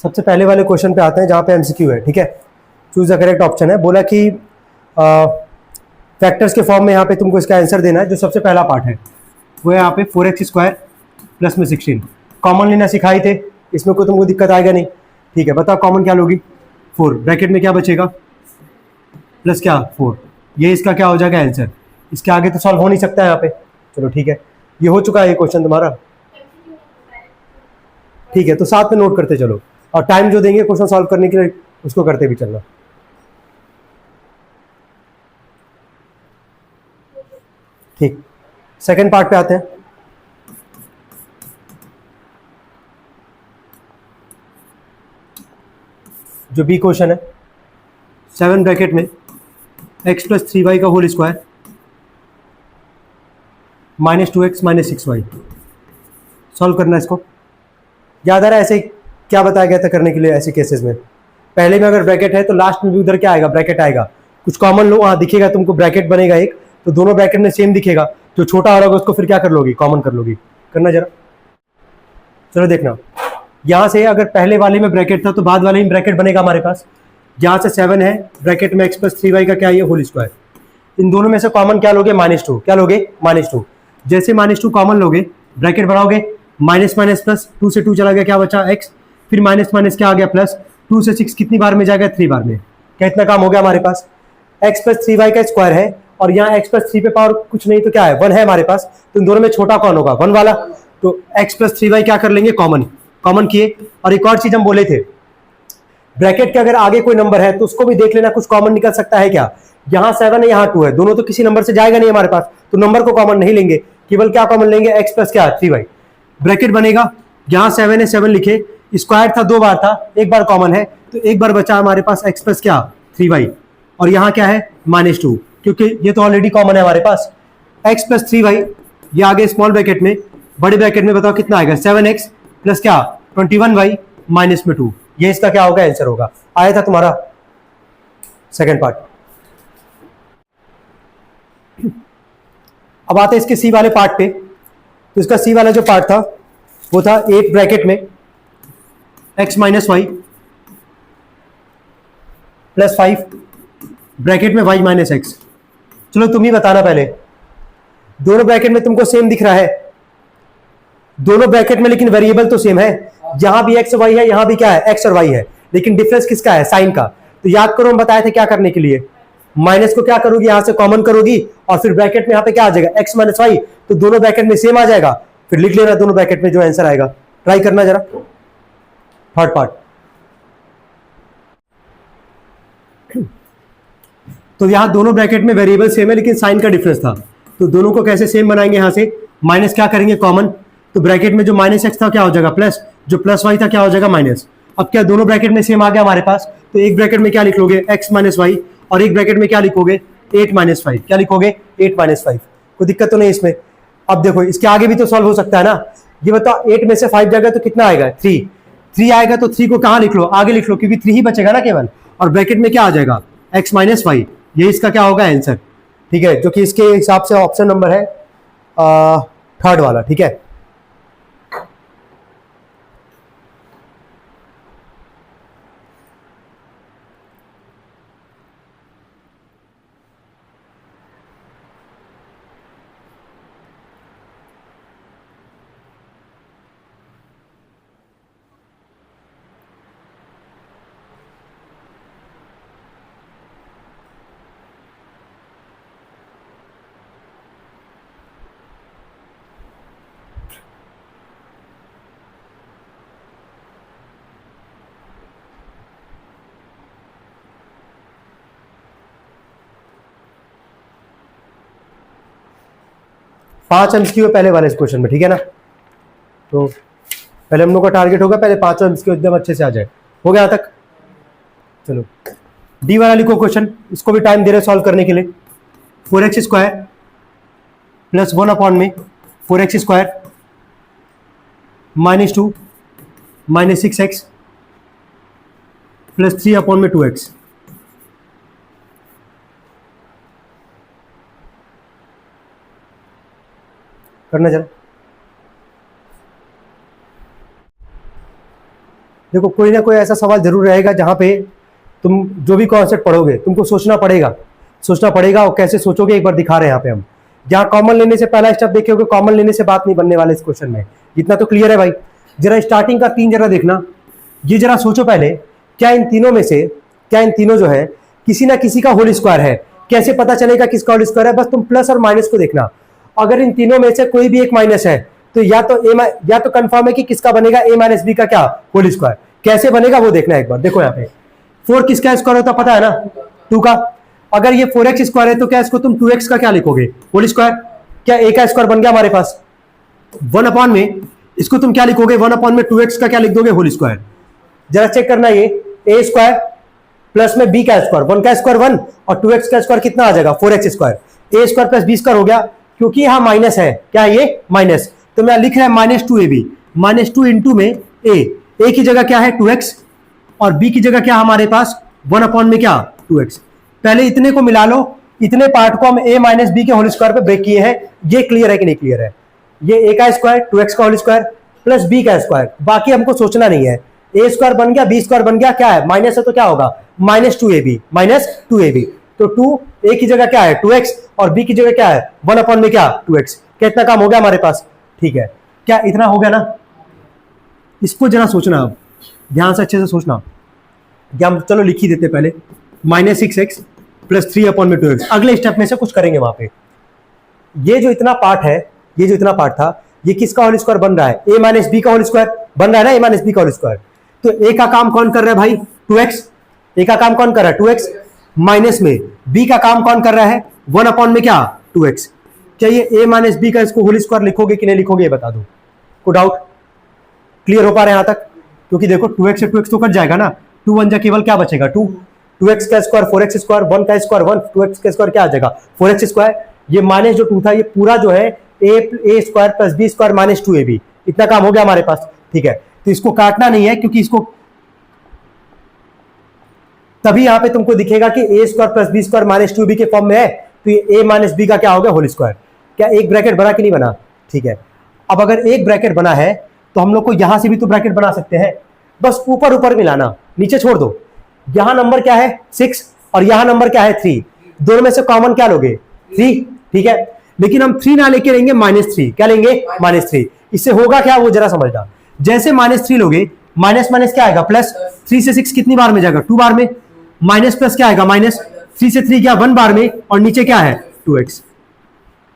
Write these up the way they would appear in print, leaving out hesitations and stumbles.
सबसे पहले वाले क्वेश्चन पे आते हैं जहाँ पे एमसीक्यू है, ठीक है। चूज द करेक्ट ऑप्शन है, बोला कि फैक्टर्स के फॉर्म में यहाँ पे तुमको इसका आंसर देना है। जो सबसे पहला पार्ट है वो है यहाँ पे 4x² प्लस में 16। कॉमन लेना सिखाए थे, इसमें कोई तुमको दिक्कत आएगा नहीं, ठीक है। बताओ कॉमन क्या लोगी? 4, ब्रैकेट में क्या बचेगा? प्लस क्या 4, ये इसका क्या हो जाएगा आंसर। इसके आगे तो सॉल्व हो नहीं सकता है यहाँ पे। चलो ठीक है, ये हो चुका है ये क्वेश्चन तुम्हारा, ठीक है। तो साथ में नोट करते चलो, और टाइम जो देंगे क्वेश्चन सॉल्व करने के लिए उसको करते भी चलना। ठीक, सेकंड पार्ट पे आते हैं। जो बी क्वेश्चन है, 7 ब्रैकेट में x + 3y का whole square -2x - 6y। Solve करना है इसको। याद आ रहा है ऐसे क्या बताया गया था करने के लिए ऐसे केसेस में? पहले में अगर ब्रैकेट है तो लास्ट में भी उधर क्या आएगा? ब्रैकेट आएगा। कुछ कॉमन लो, वहाँ दिखेगा तुमको ब्रैकेट बनेगा एक, तो दोनों ब्रैकेट में सेम दिखेगा। जो छोटा आ रहा होगा उसको फिर क्या कर लोगी? कॉमन कर लोगी। करना जरा, चलो देखना। यहाँ से अगर पहले वाले में ब्रैकेट था तो बाद वाले में ब्रैकेट बनेगा हमारे पास। यहाँ से 7 है, ब्रैकेट में x + 3y का क्या है? Whole square. इन दोनों में से कॉमन क्या लोगे? -2। क्या लोगे? -2। जैसे -2 कॉमन लोगे, ब्रैकेट बनाओगे, माइनस माइनस प्लस, 2 से 2 चला गया, क्या बचा? x। फिर माइनस माइनस क्या आ गया? प्लस। 2 से 6 कितनी बार में जाएगा? 3 बार में। क्या इतना काम हो गया हमारे पास? x + 3y का स्क्वायर है, और यहाँ x + 3 पे पावर कुछ नहीं तो क्या है? 1 है हमारे पास। तो इन दोनों में छोटा कौन होगा? 1 वाला। तो x + 3y क्या कर लेंगे? कॉमन। कॉमन किए। और एक और चीज हम बोले थे, ब्रैकेट के अगर आगे कोई नंबर है तो उसको भी देख लेना, कुछ कॉमन निकल सकता है क्या? यहाँ 7 है, यहाँ 2 है, दोनों तो किसी नंबर से जाएगा नहीं हमारे पास, तो नंबर को कॉमन नहीं लेंगे, केवल क्या कॉमन लेंगे? x + क्या? 3y। ब्रैकेट बनेगा, यहाँ 7 है, 7 लिखे, स्क्वायर था 2 बार था, एक बार कॉमन है, तो एक बार बचा हमारे पास x + क्या? 3y। और यहाँ क्या है? -2, क्योंकि ये तो ऑलरेडी कॉमन है हमारे पास। x + 3y, ये आगे स्मॉल ब्रैकेट में, बड़े ब्रैकेट में बताओ कितना आएगा? 7x + क्या? 21y - 2। ये इसका क्या होगा? आंसर होगा। आया था तुम्हारा सेकंड पार्ट। अब आते हैं इसके सी वाले पार्ट पे। तो इसका सी वाला जो पार्ट था वो था 8 ब्रैकेट में x - y + 5 ब्रैकेट में y - x। चलो तुम ही बताना पहले, दोनों ब्रैकेट में तुमको सेम दिख रहा है? दोनों ब्रैकेट में लेकिन वेरिएबल तो सेम है, यहां भी x y है, यहां भी क्या है? x और y है, लेकिन डिफरेंस किसका है? साइन का। तो याद करो, हम बताए थे क्या करने के लिए, माइनस को क्या करोगी? यहां से कॉमन करोगी, और फिर ब्रैकेट में यहां पे क्या आ जाएगा? x - y। तो दोनों ब्रैकेट में सेम आ जाएगा, फिर लिख लेना दोनों ब्रैकेट में जो आंसर आएगा। ट्राई करना जरा थर्ड पार्ट। तो यहां दोनों ब्रैकेट में वेरिएबल सेम है लेकिन साइन का डिफरेंस था, तो दोनों को कैसे सेम बनाएंगे? यहां से माइनस क्या करेंगे? कॉमन। तो ब्रैकेट में जो -x था क्या हो जाएगा? प्लस। जो +y था क्या हो जाएगा? माइनस। अब क्या दोनों ब्रैकेट में सेम आ गया हमारे पास? तो एक ब्रैकेट में क्या लिख लोगे? x - y, और एक ब्रैकेट में क्या लिखोगे? 8 - 5। क्या लिखोगे? 8 - 5। कोई दिक्कत तो नहीं इसमें। अब देखो इसके आगे भी तो सॉल्व हो सकता है ना। ये बताओ 8 में से 5 जाएगा तो कितना आएगा? 3। 3 आएगा तो 3 को कहां लिख लो? आगे लिख लो, क्योंकि 3 ही बचेगा ना केवल। और ब्रैकेट में क्या आ जाएगा? x - y। ये इसका क्या होगा? आंसर, ठीक है, जो कि इसके हिसाब से ऑप्शन नंबर है थर्ड वाला, ठीक है। पांच एमसीक्यू है पहले वाले इस क्वेश्चन में, ठीक है ना। तो पहले हम लोग का टारगेट होगा पहले 5 एमसीक्यू एकदम अच्छे से आ जाए। हो गया यहाँ तक? चलो डी वाला लिखो क्वेश्चन, इसको भी टाइम दे रहे सॉल्व करने के लिए। 4x² + 1 में 4x² -2 - 6x + 3 में 2x। करना जरा। देखो कोई ना कोई ऐसा सवाल जरूर रहेगा जहाँ पे तुम जो भी कॉन्सेप्ट पढ़ोगे तुमको सोचना पड़ेगा और कैसे सोचोगे एक बार दिखा रहे हैं यहाँ पे हम। जहाँ कॉमन लेने से पहला स्टेप देखोगे, कॉमन लेने से बात नहीं बनने वाला इस क्वेश्चन में, इतना तो क्लियर है भाई। जरा स्टार्टिंग का 3 जरा देखना, ये जरा सोचो पहले, क्या इन तीनों जो है किसी ना किसी का होल स्क्वायर है? कैसे पता चलेगा किसका होल स्क्वायर है? बस तुम प्लस और माइनस को देखना, अगर इन तीनों में से कोई भी एक माइनस है तो या तो कंफर्म है कि किसका बनेगा, a माइनस बी का क्या होल स्क्वायर। कैसे बनेगा वो देखना एक बार। देखो यहाँ पे 4 किसका स्क्वायर होता पता है ना, 2 का। अगर ये 4x स्क्वायर है तो क्या इसको तुम 2x का क्या लिखोगे, होल स्क्वायर। क्या a का स्क्वायर बन गया हमारे पास, 1 अपॉन में इसको तुम क्या लिखोगे, 1 अपॉन में 2x का क्या लिख दोगे, होल स्क्वायर। जरा चेक करना, ये a स्क्वायर प्लस में b का स्क्वायर, 1 का स्क्वायर 1 और 2x का स्क्वायर कितना आ जाएगा, 4x square. a square plus b square हो गया, क्योंकि यहाँ माइनस है, क्या है ये माइनस, तो मैं लिख रहा है -2ab, -2 इंटू में a की जगह क्या है 2x और b की जगह क्या हमारे पास 1 अपॉन में क्या 2x। पहले इतने को मिला लो, इतने पार्ट को हम a माइनस बी के होल स्क्वायर पे ब्रेक किए हैं। ये क्लियर है कि नहीं क्लियर है? ये a का स्क्वायर 2x का होल स्क्वायर प्लस b का स्क्वायर, बाकी हमको सोचना नहीं है। a स्क्वायर बन गया, b स्क्वायर बन गया, क्या है माइनस है तो क्या होगा -2ab, तो 2 a की जगह क्या है 2x और b की जगह क्या है 1 अपॉन में क्या 2x। क्या इतना काम हो गया हमारे पास? ठीक है, क्या इतना हो गया ना? इसको जरा सोचना, अब ध्यान से अच्छे से सोचना। हम चलो लिख ही देते पहले, -6x प्लस 3 अपॉन में 2x। अगले स्टेप में से कुछ करेंगे वहां पे। ये जो इतना पार्ट था, ये किसका होल स्क्वायर बन रहा है, a माइनस बी का होल स्क्वायर बन रहा है ना, a माइनस बी का होल स्क्वायर। तो a का काम कौन कर रहा है भाई 2x, a का काम कौन कर रहा है 2x, माइनस में b का काम कौन कर रहा है 1 अपॉन में क्या 2x। क्या ये a माइनस बी का इसको होल स्क्वायर लिखोगे कि नहीं लिखोगे, ये बता दो। को डाउट क्लियर हो पा रहे हैं यहां तक? क्योंकि देखो 2x से 2x तो कट जाएगा ना, 2 1 जा केवल क्या बचेगा 2, 2x का स्क्वायर 4x स्क्वायर, 1 का स्क्वायर 1, 2x का स्क्वायर क्या आ जाएगा 4x स्क्वायर। ये माइनस जो 2 था ये पूरा जो है a square plus b square -2ab, इतना काम हो गया हमारे पास। ठीक है, तो इसको काटना नहीं है, क्योंकि इसको तभी यहां पे तुमको दिखेगा कि a square plus b square -2b के फॉर्म में है, तो ये a माइनस बी का क्या हो गया होल स्क्वायर। क्या एक ब्रैकेट बना कि नहीं बना? ठीक है, अब अगर एक ब्रैकेट बना है तो हम लोग को यहां से भी तो ब्रैकेट बना सकते हैं, बस ऊपर ऊपर मिलाना, नीचे छोड़ दो। यहां नंबर क्या है 6 और यहां नंबर क्या है 3, दोनों में से कॉमन क्या लोगे 3। ठीक है, लेकिन हम 3 ना लेके लेंगे -3। क्या लेंगे -3। इससे होगा क्या वो जरा समझना, जैसे -3 लोगे माइनस माइनस क्या आएगा प्लस, 3 से 6 कितनी बार में जाएगा 2 बार में, माइनस प्लस क्या आएगा -3 से 3 क्या 1 बार में, और नीचे क्या है 2x।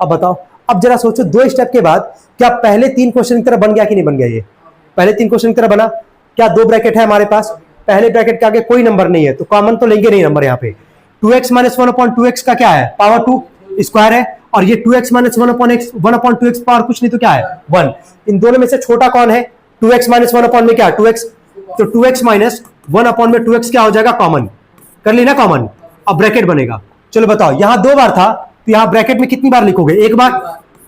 अब बताओ, अब जरा सोचो 2 स्टेप के बाद क्या पहले 3 क्वेश्चन की तरह बन गया कि नहीं बन गया? ये पहले 3 क्वेश्चन की तरह बना। क्या 2 ब्रैकेट है हमारे पास, पहले ब्रैकेट के आगे कोई नंबर नहीं है तो कॉमन तो लेंगे नहीं नंबर। यहाँ पे 2x माइनस 1 अपॉन 2x का क्या है पावर 2 स्क्वायर है, और ये 2x minus 1 upon 2x power कुछ नहीं तो क्या है 1। इन दोनों में से छोटा कौन है 2x माइनस 1 अपॉन में क्या 2x, तो 2x माइनस 1 अपॉन में 2x क्या हो जाएगा कॉमन, कर ली ना कॉमन। अब ब्रैकेट बनेगा, चलो बताओ यहां 2 बार था तो यहाँ ब्रैकेट में कितनी बार लिखोगे, एक बार।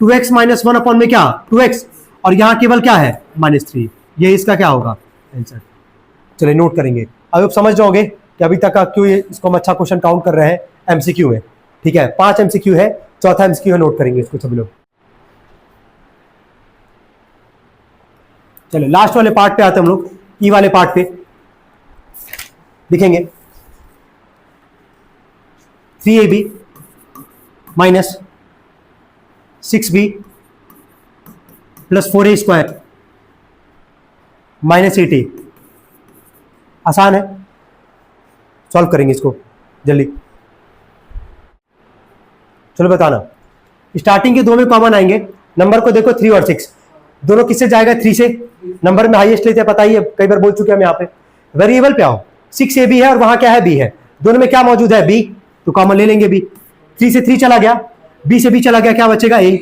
2x माइनस 1 अपॉन में क्या 2x, और यहाँ केवल क्या है -3। ये इसका क्या होगा आंसर। चलिए नोट करेंगे, अब आप समझ जाओगे कि अभी तक का क्यों इसको हम अच्छा क्वेश्चन काउंट कर रहे हैं एमसीक्यू में। ठीक है, 5 एमसीक्यू है, चौथा एमसीक्यू है, नोट करेंगे इसको सभी लोग। चलो लास्ट वाले पार्ट पे आते हैं हम लोग, ई वाले पार्ट पे लिखेंगे 3ab minus 6b plus 4a square -8a। आसान है, सॉल्व करेंगे इसको जल्दी। चलो बताना, स्टार्टिंग के 2 में कॉमन आएंगे, नंबर को देखो 3 और 6, दोनों किससे जाएगा 3 से, नंबर में हाईएस्ट लेते हैं पता ही है, कई बार बोल चुके हैं हम यहाँ पे। वेरिएबल पे आओ, 6ab है और वहां क्या है b है, दोनों में क्या मौजूद है b, तो कॉमन ले लेंगे b। 3 से 3 चला गया, b से b चला गया, क्या बचेगा a,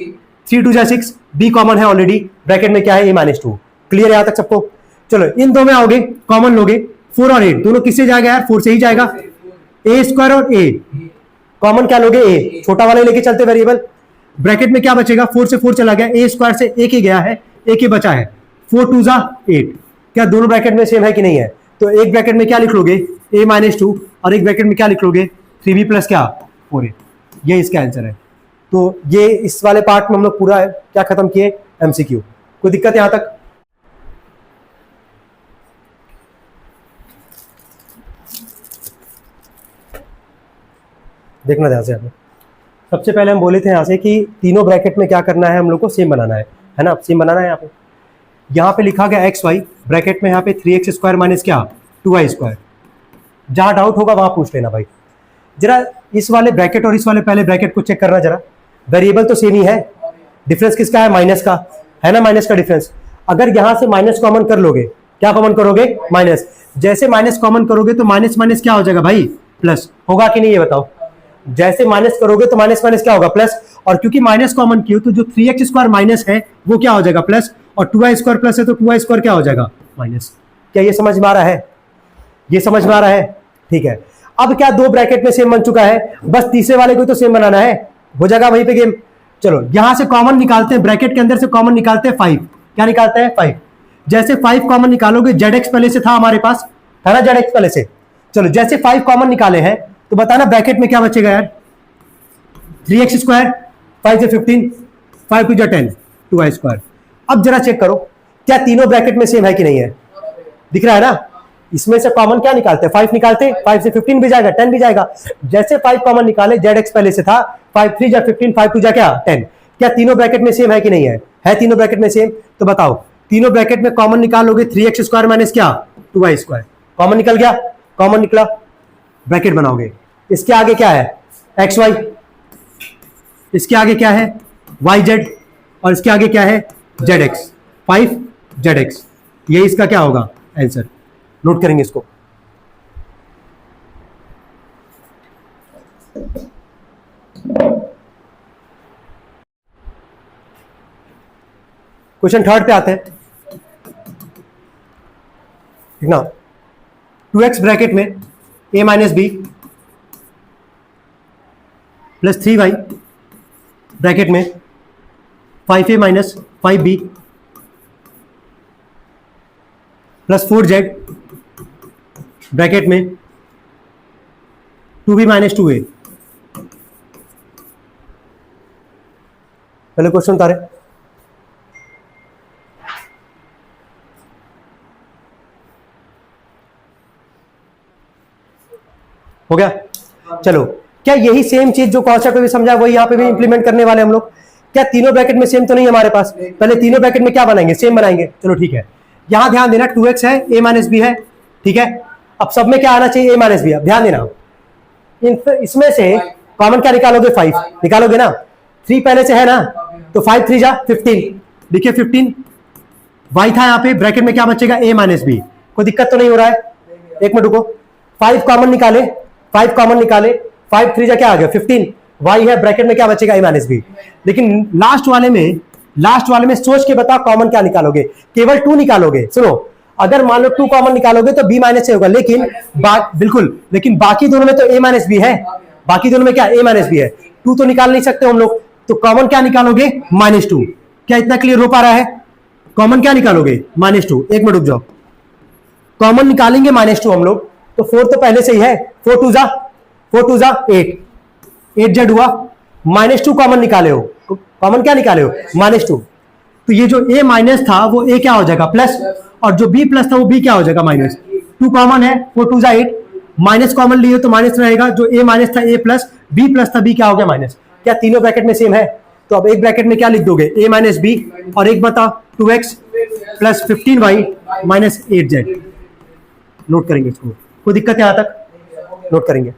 3 2 जा 6, b कॉमन है ऑलरेडी, ब्रैकेट में क्या है a-2। क्लियर है यहां तक सबको? चलो इन 2 में आओगे कॉमन लोगे, 4 और 8 दोनों किससे जाएगा यार 4 से ही जाएगा, a स्क्वायर और a कॉमन क्या लोगे a, छोटा वाले लेके चलते वेरिएबल। ब्रैकेट में क्या बचेगा 4 से 4 चला गया, a स्क्वायर से एक ही गया है, एक ही बचा है, 4 2 जा 8। क्या दोनों ब्रैकेट में सेम है कि नहीं है? तो एक ब्रैकेट में क्या लिख लोगे a-2 और एक ब्रैकेट में क्या लिख लोगे 3b प्लस क्या 4a। ये इसका आंसर है। तो ये इस वाले पार्ट में हम लोग पूरा क्या खत्म किए एमसीक्यू। कोई दिक्कत यहां तक? देखना ध्यान से हमें। सबसे पहले हम बोले थे यहाँ से कि तीनों ब्रैकेट में क्या करना है, हम लोग को सेम बनाना है ना, सेम बनाना है। यहाँ पे लिखा गया एक्स वाई, ब्रैकेट में यहाँ पे 3x² माइनस क्या 2y²। जहाँ डाउट होगा वहाँ पूछ लेना भाई। जरा इस वाले ब्रैकेट और इस वाले पहले ब्रैकेट को चेक करना जरा, वेरिएबल तो सेम ही है, डिफरेंस किसका है, माइनस का है ना, माइनस का डिफरेंस। अगर यहाँ से माइनस कॉमन कर लोगे, क्या कॉमन करोगे, माइनस। जैसे माइनस कॉमन करोगे तो माइनस माइनस क्या हो जाएगा भाई, प्लस होगा कि नहीं ये बताओ। जैसे माइनस करोगे तो माइनस माइनस क्या होगा, प्लस। और क्योंकि माइनस कॉमन किया तो जो 3x² माइनस है वो क्या हो जाएगा, प्लस। और 2y² प्लस है तो 2y² क्या हो जाएगा, माइनस। क्या ये समझ में आ रहा है, ये समझ में आ रहा है, ठीक है। अब क्या दो ब्रैकेट में सेम बन चुका है, बस तीसरे वाले को तो सेम बनाना है, हो जाएगा वहीं पे गेम। चलो यहां से कॉमन निकालते हैं, ब्रैकेट के अंदर से कॉमन निकालते हैं 5। क्या निकालते हैं, 5। जैसे 5 कॉमन निकालोगे, जेड पहले से था हमारे पास, है ना, जेड पहले से। चलो जैसे 5 कॉमन निकाले हैं तो बताना ब्रैकेट में क्या बचेगा यार, 3x², 5 से 15, 5 टू 10, 2y²। अब जरा चेक करो क्या तीनों ब्रैकेट में सेम है कि नहीं है, दिख रहा है ना। इसमें से कॉमन क्या निकालते हैं, 5 निकालते हैं, 5 से 15 भी जाएगा, 10 भी जाएगा। जैसे 5 कॉमन निकाले, जेड पहले से था, 5 3 जा 15, 5 2 जा क्या 10। क्या तीनों ब्रैकेट में सेम है कि नहीं है तीनों ब्रैकेट में सेम। तो बताओ तीनों ब्रैकेट में कॉमन निकालोगे, 3x² माइनस क्या 2y², कॉमन निकल गया, कॉमन निकला, ब्रैकेट बनाओगे। इसके आगे क्या है, एक्स वाई, इसके आगे क्या है, वाई जेड, और इसके आगे क्या है, जेड एक्स, 5 जेड एक्स। ये इसका क्या होगा आंसर, नोट करेंगे इसको। क्वेश्चन थर्ड पे आते हैं, ठीक ना। 2x ब्रैकेट में a minus B plus 3y bracket में 5a minus 5b plus 4z bracket में 2b माइनस 2a। पहले क्वेश्चन उतारे, हो गया। चलो क्या यही सेम चीज जो कॉन्सेप्ट पे भी समझा वही यहाँ पे भी इंप्लीमेंट करने वाले हम लोग। क्या तीनों ब्रैकेट में सेम तो नहीं हमारे पास, पहले तीनों ब्रैकेट में क्या बनाएंगे, सेम बनाएंगे। चलो ठीक है, यहां ध्यान देना 2x है, a माइनस बी है, ठीक है। अब सब में क्या आना चाहिए, a माइनस बी। अब ध्यान देना इसमें से कॉमन क्या निकालोगे, 5 निकालोगे ना, 3 पहले से है ना, तो 5 3 जा 15, देखिए 15 y था यहाँ पे, ब्रैकेट में क्या बचेगा, a माइनस बी। कोई दिक्कत तो नहीं हो रहा है, एक मिनट रुको। 5 कॉमन निकाले, 5 कॉमन निकाले, 5 3 जा क्या आ गया 15, y है, ब्रैकेट में क्या बचेगा, a माइनस बी। लेकिन लास्ट वाले में सोच के बताओ कॉमन क्या निकालोगे, केवल 2 निकालोगे। सुनो, अगर मान लो 2 कॉमन निकालोगे तो b माइनस से होगा, लेकिन बिल्कुल, लेकिन बाकी दोनों में तो a माइनस बी है, बाकी दोनों में क्या a माइनस बी है, 2 तो निकाल नहीं सकते हम लोग, तो कॉमन क्या निकालोगे, -2। क्या इतना क्लियर हो पा रहा है, कॉमन क्या निकालोगे, -2। एक मिनट रुक जाओ, कॉमन निकालेंगे -2 हम लोग, तो 4 तो पहले से ही है, 4 2 जा 8, 8 जेड हुआ, -2 कॉमन निकाले हो, कॉमन क्या निकाले हो, -2। तो ये जो a माइनस था वो a क्या हो जाएगा, प्लस, और जो b प्लस था वो b क्या हो जाएगा, माइनस। 2 कॉमन है, 4 2 जा 8, माइनस कॉमन लिए तो माइनस रहेगा, जो a माइनस था a प्लस, b प्लस था b क्या हो गया, माइनस। क्या तीनों ब्रैकेट में सेम है, तो अब एक ब्रैकेट में क्या लिख दोगे, a माइनस बी, और एक बता 2x plus 15y minus 8z। Note करेंगे इसको, कोई दिक्कत है यहां तक, नोट करेंगे।